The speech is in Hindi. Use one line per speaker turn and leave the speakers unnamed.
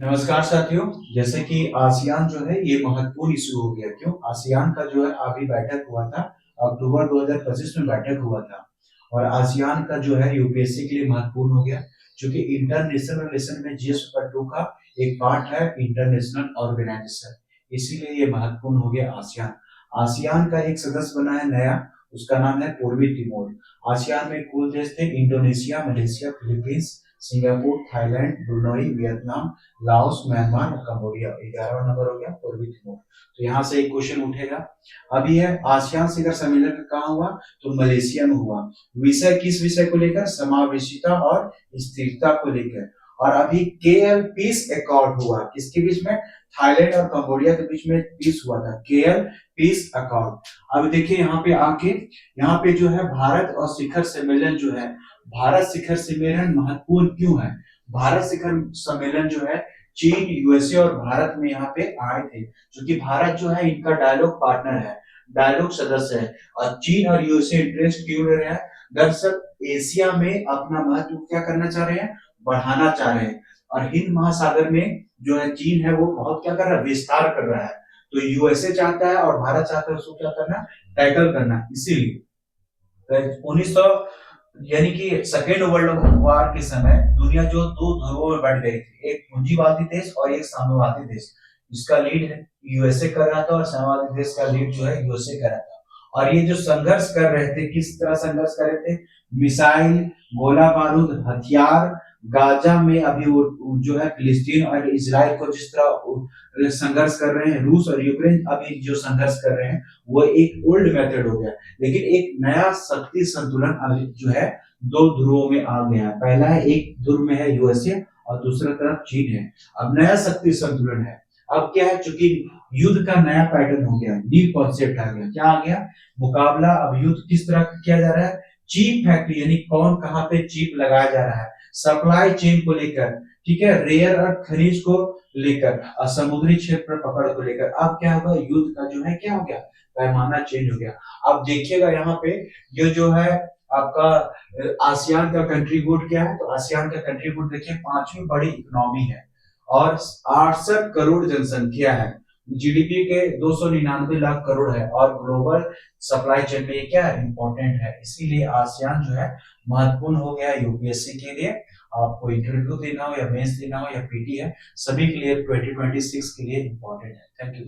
नमस्कार साथियों। जैसे कि आसियान जो है ये महत्वपूर्ण इशू हो गया। क्यों? आसियान का जो है अभी बैठक हुआ था, अक्टूबर 2025 में बैठक हुआ था। और आसियान का जो है यूपीएससी के लिए महत्वपूर्ण हो गया, क्योंकि इंटरनेशनल रिलेशन में जीएस पेपर 2 का एक पार्ट है इंटरनेशनल ऑर्गेनाइजेशन। इसीलिए ये महत्वपूर्ण हो गया आसियान। आसियान का एक सदस्य बना है नया, उसका नाम है पूर्वी तिमोर। आसियान में कुल देश थे Indonesia, Malaysia, Philippines, Singapore, Thailand, Brunei, Vietnam, Laos, Myanmar और कंबोडिया। 11वां नंबर हो गया पूर्वी तिमोर। तो यहाँ से एक क्वेश्चन उठेगा। अभी है आसियान शिखर सम्मेलन कहाँ हुआ? तो मलेशिया में हुआ। विषय किस विषय को लेकर? समावेशिता और स्थिरता को लेकर। और अभी केएल पीस अकॉर्ड हुआ, किसके बीच में? थाईलैंड और कंबोडिया के बीच में पीस हुआ था, केएल पीस अकॉर्ड। अब देखिए यहाँ पे आके, यहाँ पे जो है भारत और शिखर सम्मेलन जो है, भारत शिखर सम्मेलन महत्वपूर्ण क्यों है? भारत शिखर सम्मेलन जो है चीन, यूएसए और भारत में यहाँ पे आए थे, क्योंकि भारत जो है इनका डायलॉग पार्टनर है, डायलॉग सदस्य है। और चीन और यूएसए इंटरेस्ट क्यों ले रहे हैं? दरअसल एशिया में अपना महत्व क्या करना चाह रहे हैं? बढ़ाना चाह रहे हैं। और हिंद महासागर में जो है चीन है वो बहुत क्या कर रहा है? विस्तार कर रहा है। तो यूएसए चाहता है और भारत चाहता है उसको क्या करना? टैकल करना। इसीलिए 1900 यानी कि सेकेंड वर्ल्ड वॉर के समय दुनिया जो दो ध्रुवों में बढ़ गई थी, एक पूंजीवादी देश और एक साम्यवादी देश। इसका लीड यूएसए कर रहा था और साम्यवादी देश का लीड जो है यूएसए कर रहा था। और ये जो संघर्ष कर रहे थे, किस तरह संघर्ष कर रहे थे? मिसाइल, गोला बारूद, हथियार। गाजा में अभी वो जो है फिलिस्तीन और इजराइल को जिस तरह संघर्ष कर रहे हैं, रूस और यूक्रेन अभी जो संघर्ष कर रहे हैं, वो एक ओल्ड मेथड हो गया। लेकिन एक नया शक्ति संतुलन अभी जो है दो ध्रुवों में आ गया है। पहला है, एक ध्रुव में है यूएसए और दूसरी तरफ चीन है। अब नया शक्ति संतुलन है। अब क्या है? चूंकि युद्ध का नया पैटर्न हो गया, न्यू कॉन्सेप्ट आ गया। क्या आ गया? मुकाबला। अब युद्ध किस तरह किया जा रहा है? चीप फैक्ट्री, यानी कौन कहाँ पे चीप लगाया जा रहा है, सप्लाई चेन को लेकर, ठीक है, रेयर अर्थ खनिज को लेकर और समुद्री क्षेत्र पकड़ को लेकर। अब क्या होगा? युद्ध का जो है क्या हो गया? पैमाना चेंज हो गया। अब देखिएगा यहाँ पे ये जो है आपका आसियान का कंट्रीब्यूट क्या है? तो आसियान का कंट्रीब्यूट देखिए, पांचवी बड़ी इकोनॉमी है और 68 करोड़ जनसंख्या है। जीडीपी के 299 लाख करोड़ है और ग्लोबल सप्लाई चेन में ये क्या है? इंपॉर्टेंट है। इसीलिए आसियान जो है महत्वपूर्ण हो गया यूपीएससी के लिए। आपको इंटरव्यू देना हो या मेंस देना हो या पीटी है, सभी के लिए 2026 के लिए इंपॉर्टेंट है। Thank you.